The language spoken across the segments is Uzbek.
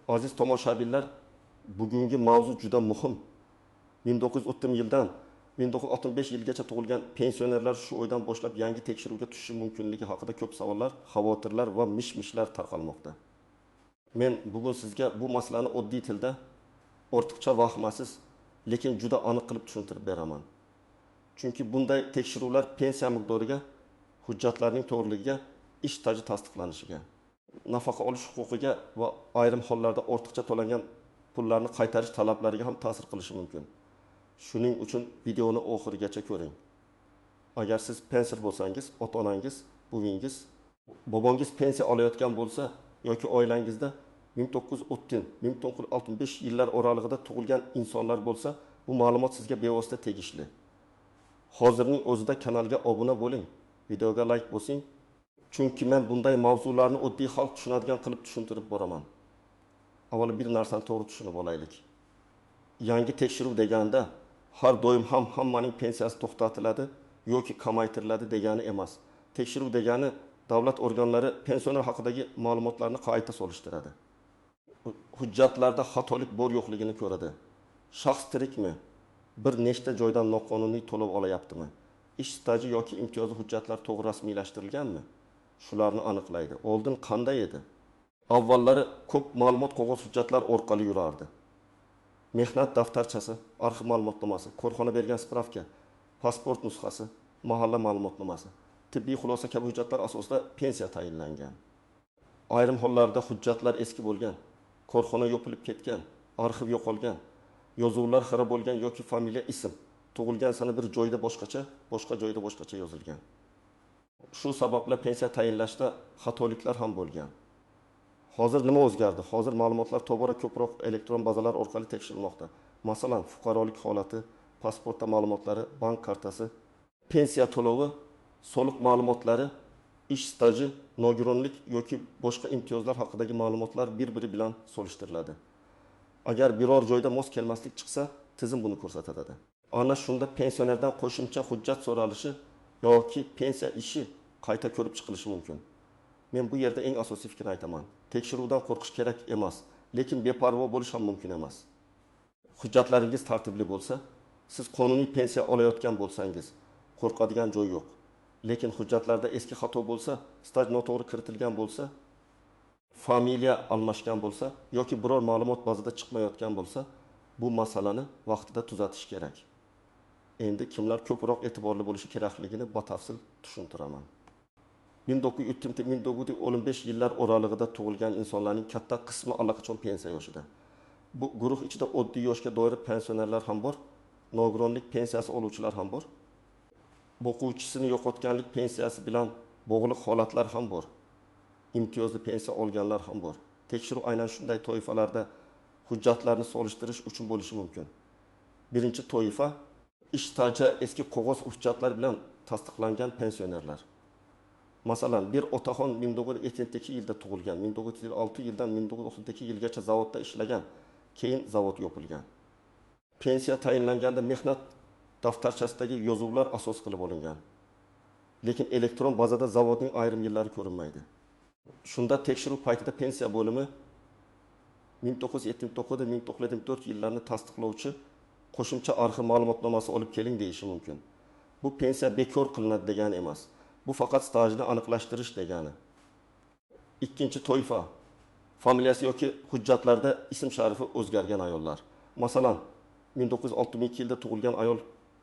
Aziz tomoshabinlar, bugungi mavzu juda muhim. 1930 yildan 1965 yilgacha tug'ilgan pensionerlar shu oydan boshlab yangi tekshiruvga tushishi mumkinligi haqida ko'p savollar, xavotirlar va mish-mishlar tarqalmoqda. Men bugun sizga bu masalani oddiy tilda, ortiqcha vahimasiz, lekin juda aniq qilib tushuntirib beraman. Chunki bunday tekshiruvlar pensiya miqdoriga, hujjatlarning to'g'riligiga, ish staji tasdiqlanishiga, nafaqa olish huquqiga va ayrim hollarda ortiqcha to'langan pullarni qaytarish talablariga ham ta'sir qilishi mumkin. Shuning uchun videoni oxirigacha ko'ring. Agar siz pensioner bo'lsangiz, ota-onangiz, buvingiz, bobongiz pensiya olayotgan bo'lsa yoki oilangizda 1930-1965 yillar oralig'ida tug'ilgan insonlar bo'lsa, bu ma'lumot sizga bevosita tegishli. Hozirning o'zida kanalga obuna bo'ling, videoga like bosing. Chunki men bunday mavzularni oddiy xalq tushunadigan qilib tushuntirib boraman. Avvalo bir narsani to'g'ri tushunib olaylik. Yangi tekshiruv deganda har doim ham hammaning pensiyasi to'xtatiladi yoki kamaytiriladi degani emas. Tekshiruv degani davlat organlari pensioner haqidagi ma'lumotlarni qayta solishtiradi. Hujjatlarda xatolik bor yo'qligini ko'radi. Shaxs tirikmi? Bir nechta joydan noqonuniy to'lov olayaptimi? Ish staji yoki imtiyozli hujjatlar to'g'ri rasmiylashtirilganmi? Shularni aniqlaydi. Oldin qanday edi? Avvallari ko'p ma'lumot qog'oz hujjatlar orqali yurardi. Mehnat daftarchasi, arxiv ma'lumotnomasi, korxona bergan spravka, pasport nusxasi, mahalla ma'lumotnomasi, tibbiy xulosa kabi hujjatlar asosida pensiya tayinlangan. Ayrim hollarda hujjatlar eski bo'lgan, korxona yopilib ketgan, arxiv yo'qolgan, yozuvlar xira bo'lgan yoki familiya ism, tug'ilgan sana bir joyda boshqacha, boshqa joyda boshqacha yozilgan. Shu sababla pensiya tayinlashda xatoliklar ham bo'lgan. Hozir nima o'zgardi? Hozir ma'lumotlar tobora ko'proq elektron bazalar orqali tekshirilmoqda. Masalan, fuqarolik holati, pasportda ma'lumotlari, bank kartasi, pensiya to'lovi, soliq ma'lumotlari, ish staji, nogironlik yoki boshqa imtiyozlar haqidagi ma'lumotlar bir-biri bilan solishtiriladi. Agar biror joyda mos kelmaslik chiqsa, tizim buni ko'rsatadi. Ana shunda pensionerdan qo'shimcha hujjat so'ralishi yoki pensiya ishi qayta ko'rib chiqilishi mumkin. Men bu yerda eng asosiy fikrni aytaman. Tekshiruvdan qo'rqish kerak emas, lekin beparvo bo'lish ham mumkin emas. Hujjatlaringiz tartibli bo'lsa, siz qonuniy pensiya olayotgan bo'lsangiz, qo'rqadigan joy yo'q. Lekin hujjatlarda eski xato bo'lsa, staj noto'g'ri kiritilgan bo'lsa, familiya almashgan bo'lsa yoki biror ma'lumot bazada chiqmayotgan bo'lsa, bu masalani vaqtida tuzatish kerak. Endi kimlar ko'proq e'tiborli bo'lishi kerakligini batafsil tushuntiraman. 1930-1915 yillar oralig'ida tug'ilgan insonlarning katta qismi allaqachon pensiya yoshida. Bu guruh ichida oddiy yoshga doir pensionerlar ham bor, nogironlik pensiyasi oluvchilar ham bor. O'quvchisini yo'qotganlik pensiyasi bilan bog'liq holatlar ham bor. Imtiyozli pensiya olganlar ham bor. Tekshiruv aynan shunday toifalarda hujjatlarni solishtirish uchun bo'lishi mumkin. Birinchi toifa ish staji eski qog'oz hujjatlar bilan tasdiqlangan pensionerlar. Masalan, bir otaxon 1972 yilda tug'ilgan, 1906 yildan 1932 yilgacha zavodda ishlagan, keyin zavod yopilgan. Pensiya tayinlanganda mehnat daftarchasidagi yozuvlar asos qilib olingan. Lekin elektron bazada zavodning ayrim yillari ko'rinmaydi. Shunda tekshiruv paytida pensiya bo'limi 1979-1974 yillarni tasdiqlovchi qo'shimcha arxiv ma'lumotnomasi olib keling deyishi mumkin. Bu pensiya bekor qilinadi degani emas. Bu faqat stajni aniqlashtirish degani. Ikkinchi toifa, familiyasi yoki hujjatlarda ism sharifi o'zgargan ayollar. Masalan, 1962 yilda tug'ilgan ayol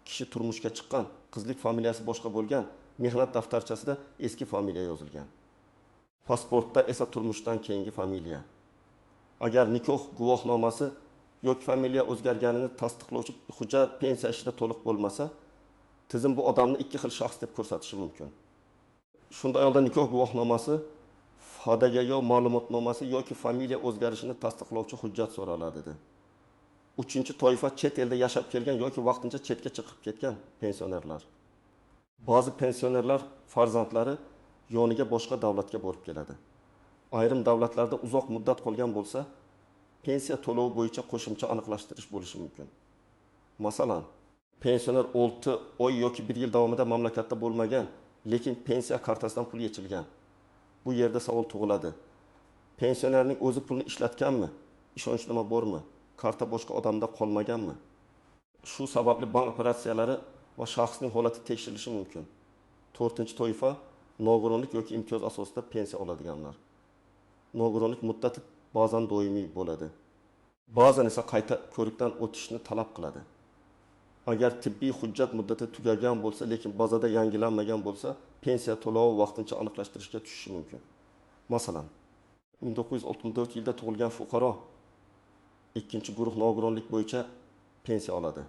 kishi turmushga chiqqan, qizlik familiyasi boshqa bo'lgan, mehnat daftarchasida eski familiya yozilgan. Pasportda esa turmushdan keyingi familiya. Agar nikoh guvohnomasi yoki familiya o'zgarganini tasdiqlovchi hujjat pensiya ishida to'liq bo'lmasa, tizim bu odamni ikki xil shaxs deb ko'rsatishi mumkin. Shunda ayolda nikoh guvohnomasi, fodagayyo ma'lumotnomasi yoki familiya o'zgarishini tasdiqlovchi hujjat so'raladi dedi. Uchinchi toifa chet elda yashab kelgan yoki vaqtincha chetga chiqib ketgan pensionerlar. Ba'zi pensionerlar farzandlari yoniga boshqa davlatga borib keladi. Ayrim davlatlarda uzoq muddat qolgan bo'lsa, pensiya to'lovi bo'yicha qo'shimcha aniqlashtirish bo'lishi mumkin. Masalan, pensioner 6 oy yoki 1 yil davomida mamlakatda bo'lmagan, lekin pensiya kartasidan pul yechilgan. Bu yerda savol tug'iladi. Pensionerning o'zi pulni ishlatganmi Ishonchnoma bormi? Karta boshqa odamda qolmaganmi? Shu sababli bank operatsiyalari va shaxsning holati tekshirilishi mumkin. 4-toifa nogironlik yoki imtiyoz asosida pensiya oladiganlar. Nogironlik muddati ba'zan doimiy bo'ladi. Ba'zan esa qayta ko'rikdan o'tishni talab qiladi. Agar tibbiy hujjat muddati tugagan bo'lsa, lekin bazada yangilanmagan bo'lsa, pensiya to'lovi vaqtincha aniqlashtirishga tushishi mumkin. Masalan, 1964 yilda tug'ilgan fuqaro ikkinchi guruh nogironlik bo'yicha pensiya oladi.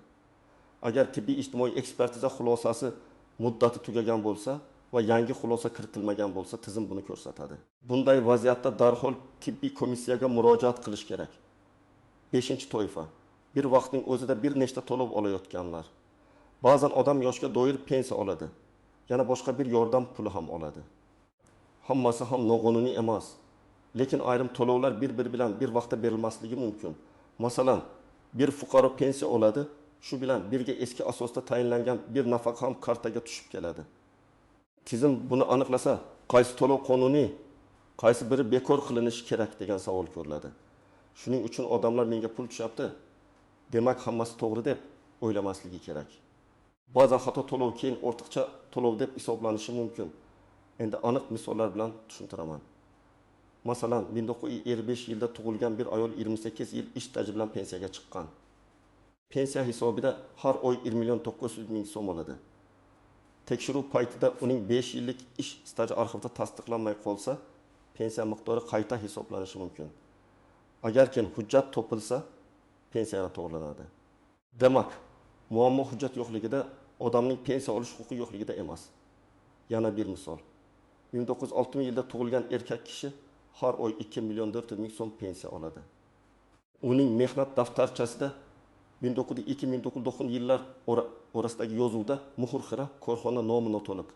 Agar tibbiy ijtimoiy ekspertiza xulosasi muddati tugagan bo'lsa va yangi xulosa kiritilmagan bo'lsa, tizim buni ko'rsatadi. Bunday vaziyatda darhol tibbiy komissiyaga murojaat qilish kerak. 5-toifa. Bir vaqtning o'zida bir nechta to'lov olayotganlar. Ba'zan odam yoshga doir pensiya oladi. Yana boshqa bir yordam puli ham oladi. Hammasi ham noqonuniy emas. Lekin ayrim to'lovlar bir-biri bilan bir vaqtda berilmasligi mumkin. Masalan, bir fuqaro pensiya oladi, shu bilan birga eski asosda tayinlangan bir nafaqa ham kartaga tushib keladi. Tizim buni aniqlasa, qaysi to'lov qonuniy, qaysi biri bekor qilinishi kerak degan savol ko'riladi. Shuning uchun odamlar menga pul tushyapti, demak hammasi to'g'ri deb o'ylamasligi kerak. Ba'zan xato to'lov keyin ortiqcha to'lov deb hisoblanishi mumkin. Endi aniq misollar bilan tushuntiraman. Masalan, 1955 yilda tug'ilgan bir ayol 28 yil ish staji bilan pensiyaga chiqqan. Pensiya hisobida har oy 1.900.000 so'm oladi. Tekshiruv paytida uning 5 yillik ish staji arxivda tasdiqlanmay qolsa, pensiya miqdori qayta hisoblanishi mumkin. Agarkin hujjat topilsa, pensiyaga to'g'rilanadi. Demak, muammo hujjat yo'qligida, odamning pensiya olish huquqi yo'qligida emas. Yana bir misol. 1960 yilda tug'ilgan erkak kishi har oy 2.400.000 so'm pensiya oladi. Uning mehnat daftarchasida 1902-1909 yillar orasidagi yozuvda muhr xira korxona nomi noto'liq.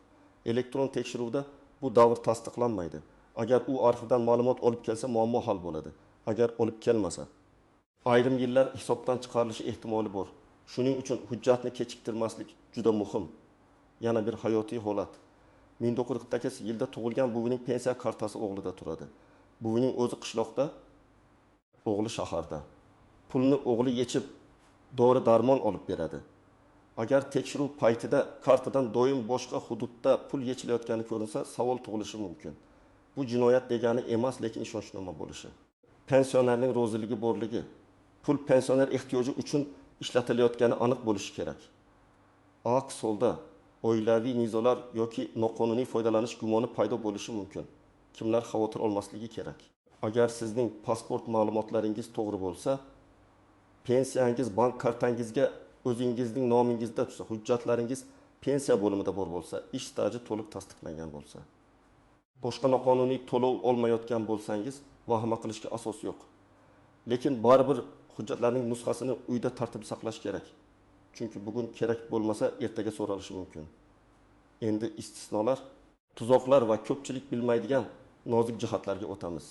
Elektron tekshiruvda bu davr tasdiqlanmaydi. Agar u arxivdan ma'lumot olib kelsa, muammo hal bo'ladi. Agar olib kelmasa, ayrim yillar hisobdan chiqarilishi ehtimoli bor. Shuning uchun hujjatni kechiktirmaslik juda muhim. Yana bir hayotiy holat. 1948 yilda tug'ilgan buvining pensiya kartasi o'g'lida turadi. Buvining o'zi qishloqda, o'g'li shaharda. Pulni o'g'li yechib, dori-darmon olib beradi. Agar tekshiruv paytida kartadan doim boshqa hududda pul yechilayotgani ko'rinsa, savol tug'ilishi mumkin. Bu jinoyat degani emas, lekin ishonchnoma bo'lishi. Pensionerning roziligi borligi, pul pensioner ehtiyoji uchun ishlatilayotgani aniq bo'lishi kerak. Aks holda oilaviy nizolar yoki noqonuniy foydalanish gumoni paydo bo'lishi mumkin. Kimlar xavotir olmasligi kerak. Agar sizning pasport ma'lumotlaringiz to'g'ri bo'lsa, pensiyangiz bank kartangizga o'zingizning nomingizda tursa, hujjatlaringiz pensiya bo'limida bor bo'lsa, ish staji to'liq tasdiqlangan bo'lsa, boshqa noqonuniy to'lov olmayotgan bo'lsangiz, vahima qilishga asos yo'q. Lekin baribir hujjatlarning nusxasini uyda tartib saqlash kerak. Chunki bugun kerak bo'lmasa, ertaga so'ralishi mumkin. Endi istisnolar, tuzoqlar va ko'pchilik bilmaydigan nozik jihatlarga o'tamiz.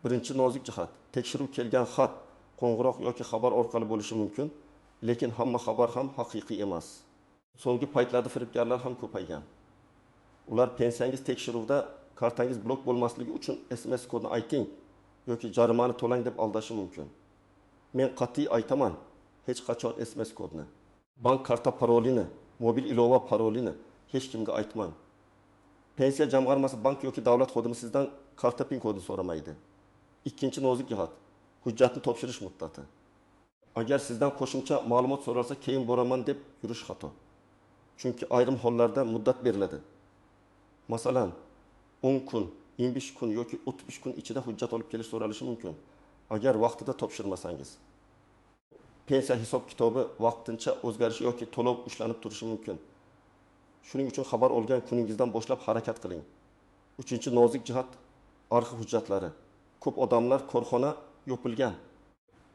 Birinchi nozik jihat, tekshiruv kelgan xat, qo'ng'iroq yoki xabar orqali bo'lishi mumkin, lekin hamma xabar ham haqiqiy emas. So'nggi paytlarda firibgarlar ham ko'paygan. Ular pensiyangiz tekshiruvda kartangiz blok bo'lmasligi uchun SMS kodini ayting yoki jarimani to'lang deb aldashi mumkin. Men qat'iy aytaman, hech qachon SMS kodini, bank karta parolini, mobil ilova parolini hech kimga aytmang. Pensiya jamg'armasi bank yoki davlat xodimi sizdan karta pin kodini so'ramaydi. Ikkinchi nozik jihat, hujjatni topshirish muddati. Agar sizdan qo'shimcha ma'lumot so'ralsa, keyin boraman deb yurish xato. Chunki ayrim hollarda muddat beriladi. Masalan, 10 kun, 15 kun yoki 30 kun ichida hujjat olib kelish so'ralishi mumkin. Agar vaqtida topshirmasangiz. Pensiya hisob kitobi vaqtincha o'zgarishi yoki to'lov ushlanib turishi mumkin. Shuning uchun xabar olgan kuningizdan boshlab harakat qiling. Uchinchi nozik jihat, arxiv hujjatlari. Ko'p odamlar korxona yopilgan,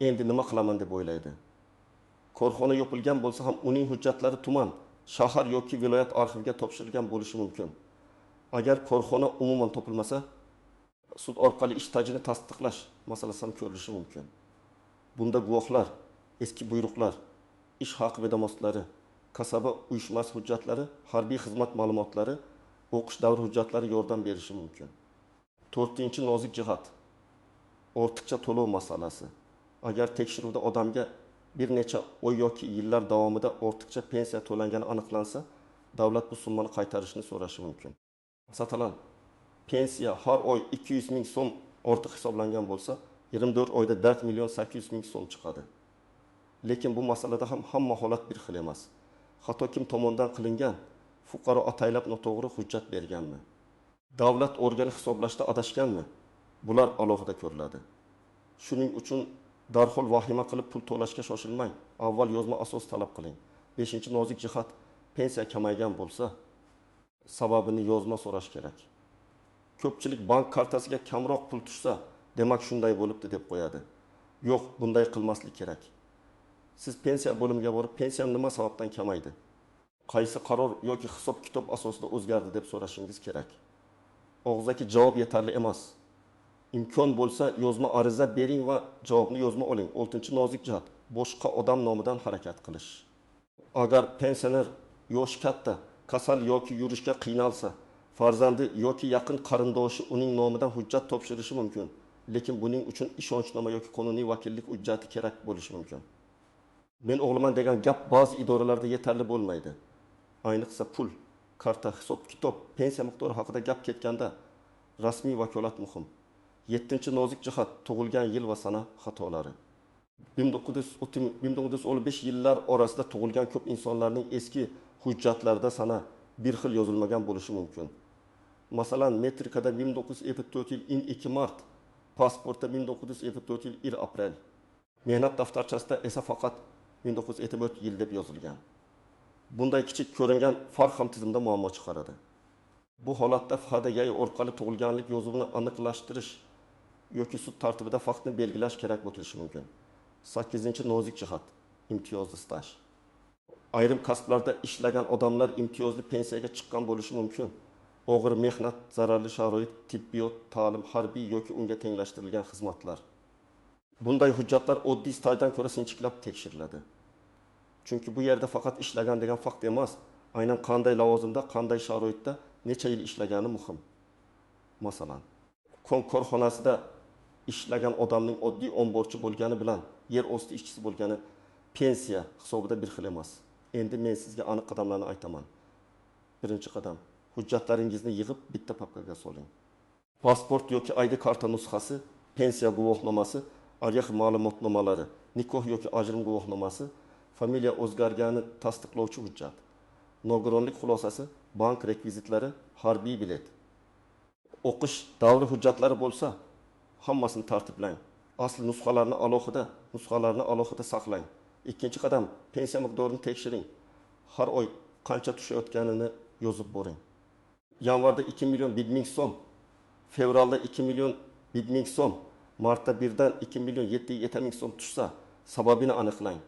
endi nima qilaman deb o'ylaydi. Korxona yopilgan bo'lsa ham uning hujjatlari tuman, shahar yoki viloyat arxiviga topshirilgan bo'lishi mumkin. Agar korxona umuman topilmasa, sud orqali ish stajini tasdiqlash masalasi ham ko'rilishi mumkin. Bunda guvohlar, eski buyruqlar, ish haqi vedomotlari, kasaba uyushmasi hujjatlari, harbiy xizmat ma'lumotlari, o'qish davri hujjatlari yordam berishi mumkin. 4-nozik jihat. ortiqcha to'lov masalasi. Agar tekshiruvda odamga bir necha oy yoki yillar davomida ortiqcha pensiya to'langani aniqlansa, davlat bu summani qaytarishni so'rashi mumkin. Masalan, pensiya har oy 200 ming so'm ortiq hisoblangan bo'lsa, 24 oyda 4 million 800 ming so'm chiqadi. Lekin bu masalada ham hamma holat bir xil emas. Hatto kim tomonidan qilingan, fuqaro ataylab noto'g'ri hujjat berganmi? Davlat organi hisoblashda adashganmi? Bular alohida ko'riladi. Shuning uchun darhol vahima qilib pul to'lashga shoshilmang. Avval yozma asos talab qiling. 5-nozik jihat, pensiya kamaygan bo'lsa, sababini yozma so'rash kerak. Ko'pchilik bank kartasiga kamroq pul tushsa, demak shunday bo'libdi deb qo'yadi. Yo'q, bunday qilmaslik kerak. Siz pensiya bo'limiga borib, pensiyam nima sababdan kamaydi? Qaysi qaror yoki hisob-kitob asosida o'zgardi deb so'rashingiz kerak. Og'zaki javob yetarli emas. İmkon bo'lsa yozma ariza bering va javobni yozma oling. 6-nozik jihat, boshqa odam nomidan harakat qilish. Agar pensioner yoshi katta, kasal yoki yurishga qiynalsa, farzandi yoki yaqin qarindoshi uning nomidan hujjat topshirishi mumkin. Lekin buning uchun ishonchnoma yoki qonuniy vakillik hujjati kerak bo'lishi mumkin. Men o'g'liman degan gap ba'zi idoralarda yetarli bo'lmaydi. Ayniqsa pul, karta, hisob-kitob, pensiya miqdori haqida gap ketganda rasmiy vakolat muhim. 7-nozik jihat, tug'ilgan yil va sana xatolari. 1915 yillar orasida tug'ilgan ko'p insonlarning eski hujjatlarida sana bir xil yozilmagan bo'lishi mumkin. Masalan, metrikada 1954 yil 2 mart, pasportda 1954 yil 1 aprel. Mehnat daftarchasida esa faqat 1954 yil deb yozilgan. Bunday kichik ko'ringan farq ham tizimda muammo chiqaradi. Bu holatda FHDG orqali tug'ilganlik yozuvini aniqlashtirish yoki sud tartibida faktni belgilash kerak bo'lishi mumkin. 8-nozik jihat, imtiyozli staj. Ayrim kasblarda ishlagan odamlar imtiyozli pensiyaga chiqqan bo'lishi mumkin. Og'ir mehnat, zararli sharoit, tibbiyot, ta'lim, harbiy yoki unga tenglashtirilgan xizmatlar. Bunday hujjatlar oddiy stajdan ko'ra sinchiklab tekshiriladi. Chunki bu yerda faqat ishlagan degan fakt emas, aynan qanday lavozimda, qanday sharoitda necha yil ishlagani muhim. Masalan, korxonasida ishlagan odamning oddiy omborchi bo'lgani bilan yer osti ishchisi bo'lgani pensiya hisobida bir xil emas. Endi men sizga aniq qadamlarni aytaman. Birinchi qadam, hujjatlaringizni yig'ib bitta papkaga soling. Pasport yoki ID karta nusxasi, pensiya guvohnomasi, arxiv ma'lumotnomalari, nikoh yoki ajrim guvohnomasi, familiya o'zgargani tasdiqlovchi hujjat, nogironlik xulosasi, bank rekvizitlari, harbiy bilet. O'qish davri hujjatlari bo'lsa, hammasini tartiblang. Asl nusxalarni alohida saqlang. Ikkinchi qadam, pensiya miqdorini tekshiring. Har oy qancha tushayotganini yozib boring. Yanvarda 2 million 1 ming so'm, fevralda 2 million 1 ming so'm, martda birdan 2 million 7 ming so'm tushsa, sababini aniqlang.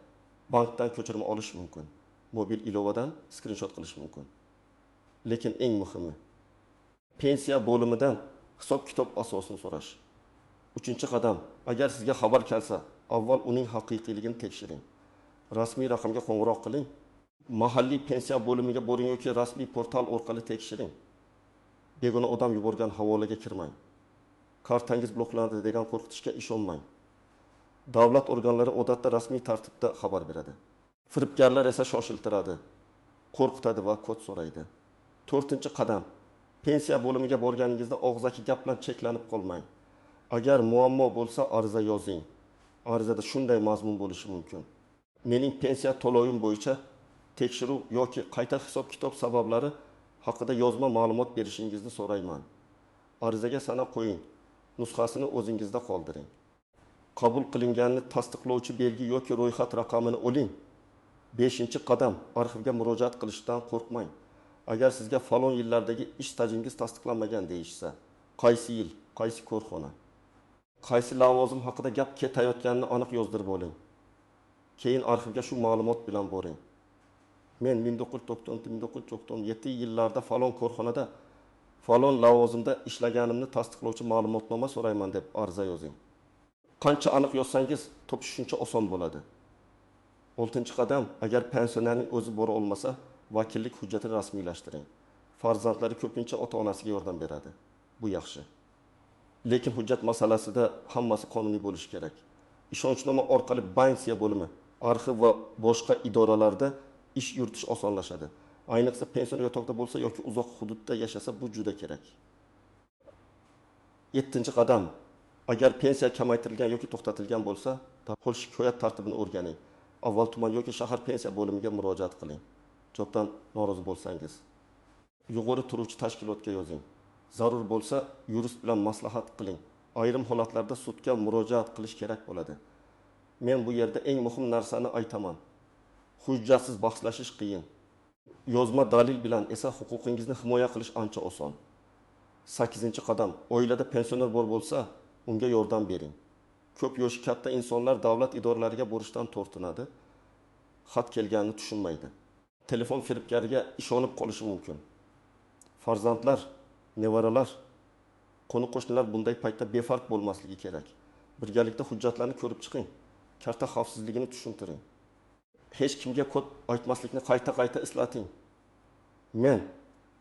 Bankdan ko'chirma olish mumkin. Mobil ilovadan skrinshot qilish mumkin. Lekin eng muhimi, pensiya bo'limidan hisob-kitob asosini so'rash. 3-qadam, agar sizga xabar kelsa, avval uning haqiqiyligini tekshiring. Rasmiy raqamga qo'ng'iroq qiling. Mahalliy pensiya bo'limiga boring yoki rasmiy portal orqali tekshiring. Begona odam yuborgan havolaga kirmang. Kartangiz bloklandi degan qo'rqitishga ishonmang. Davlat organlari odatda rasmiy tartibda xabar beradi. Firibgarlar esa shoshiltiradi, qo'rqitadi va kod so'raydi. 4-qadam, pensiya bo'limiga borganingizda og'zaki gap bilan cheklanib qolmang. Agar muammo bo'lsa, ariza yozing. Arizada shunday mazmun bo'lishi mumkin: mening pensiya to'lovim bo'yicha tekshiruv yoki qayta hisob-kitob sabablari haqida yozma ma'lumot berishingizni so'rayman. Arizaga sanab qo'ying. Nusxasini o'zingizda qoldiring. Qabul qilinganini tasdiqlovchi belgi yoki ro'yxat raqamini oling. 5-qadam, arxivga murojaat qilishdan qo'rqmang. Agar sizga falon yillardagi ish stajingiz tasdiqlanmagan deyishsa, qaysi yil, qaysi korxona, qaysi lavozim haqida gap ketayotganini aniq yozdirib oling. Keyin arxivga shu ma'lumot bilan boring. Men 1997 yillarda falon korxonada falon lavozimda ishlaganimni tasdiqlovchi ma'lumotnoma so'rayman deb ariza yozing. Qancha aniq yozsangiz, topish shuncha oson bo'ladi. 6-qadam, agar pensionerning o'zi bora olmasa, vakillik hujjatini rasmiylashtiring. Farzandlari ko'pincha ota-onasiga yordam beradi. Bu yaxshi. Lekin hujjat masalasida hammasi qonuniy bo'lishi kerak. Ishonchnoma orqali banksiya bo'limi, arxiv va boshqa idoralarda ish yuritish osonlashadi. Ayniqsa pension yotoqda bo'lsa yoki uzoq hududda yashasa bu juda kerak. 7-qadam. Agar pensiya kamaytirilgan yoki to'xtatilgan bo'lsa, darhol shikoyat tartibini o'rganing. Avval tuman yoki shahar pensiya bo'limiga murojaat qiling. Jobdan norozi bo'lsangiz, yuqori turuvchi tashkilotga yozing. Zarur bo'lsa, yurist bilan maslahat qiling. Ayrim holatlarda sudga murojaat qilish kerak bo'ladi. Men bu yerda eng muhim narsani aytaman. Hujjatsiz bahslashish qiyin. Yozma dalil bilan esa huquqingizni himoya qilish ancha oson. 8-qadam. Oilada pensioner bor bo'lsa, unga yordam bering. Ko'p yoshi katta insonlar davlat idoralariga borishdan tortinadi. Xat kelganini tushunmaydi. Telefon firibgariga ishonib qolishi mumkin. Farzandlar, nevaralar, qo'ni-qo'shnilar bunday paytda befarq bo'lmasligi kerak. Birgalikda hujjatlarni ko'rib chiqing. Karta xavfsizligini tushuntiring. Hech kimga kod aytmaslikni qayta eslating. Men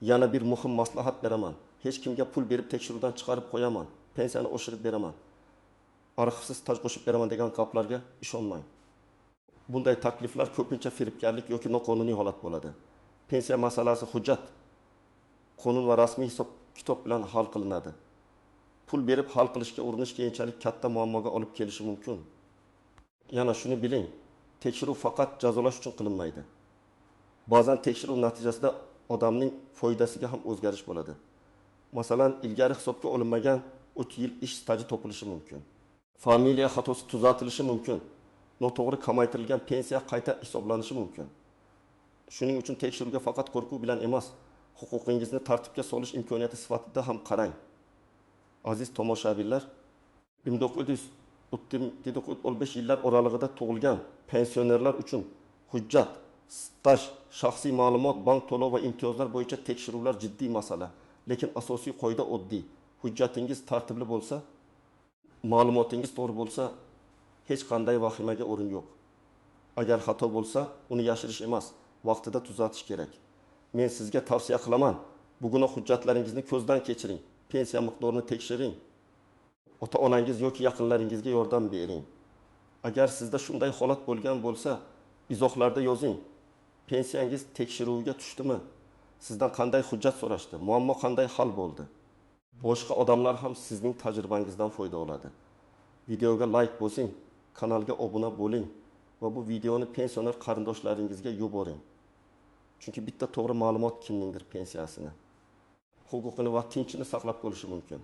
yana bir muhim maslahat beraman. Hech kimga pul berib tekshiruvdan chiqarib qo'yaman. Pensiyani oshirib beraman. Arxivsiz staj qo'shib beraman degan gaplarga ishonmang. Bunday takliflar ko'pincha firibgarlik yoki noqonuniy holat bo'ladi. Pensiya masalasi hujjat, qonun va rasmiy hisob-kitob bilan hal qilinadi. Pul berib hal qilishga urinish keyinchalik katta muammoga olib kelishi mumkin. Yana shuni biling, tekshiruv faqat jazolash uchun qilinmaydi. Ba'zan tekshiruv natijasida odamning foydasiga ham o'zgarish bo'ladi. Masalan, ilgari hisobga olinmagan 3 yil ish staji topilishi mumkin. Familiya xatosi tuzatilishi mumkin. Noto'g'ri kamaytirilgan pensiya qayta hisoblanishi mumkin. Shuning uchun tekshiruvga faqat qo'rquv bilan emas, huquqingizni tartibga solish imkoniyati sifatida ham qarang. Aziz tomoshabinlar, 1935 yillar oralig'ida tug'ilgan pensionerlar uchun hujjat, staj, shaxsiy ma'lumot, bank to'lov va imtiyozlar bo'yicha tekshiruvlar jiddiy masala. Lekin asosiy qoida oddiy. Hujjatingiz tartibli bo'lsa, ma'lumotingiz to'g'ri bo'lsa, hech qanday vahimaga o'rin yo'q. Agar xato bo'lsa, uni yashirish emas, vaqtida tuzatish kerak. Men sizga tavsiya qilaman. Bugun hujjatlaringizni ko'zdan kechiring. Pensiya miqdorini tekshiring. Ota-onangiz yoki yaqinlaringizga yordam bering. Agar sizda shunday holat bo'lgan bo'lsa, izohlarda yozing. Pensiyangiz tekshiruvga tushdimi? Sizdan qanday hujjat so'rashdi? Muammo qanday hal bo'ldi? Boshqa odamlar ham sizning tajribangizdan foyda oladi. Videoga like bosing, kanalga obuna bo'ling va bu videoni pensioner qarindoshlaringizga yuboring. Chunki bitta to'g'ri ma'lumot kimningdir pensiyasini, huquqini va tinchini saqlab qolishi mumkin.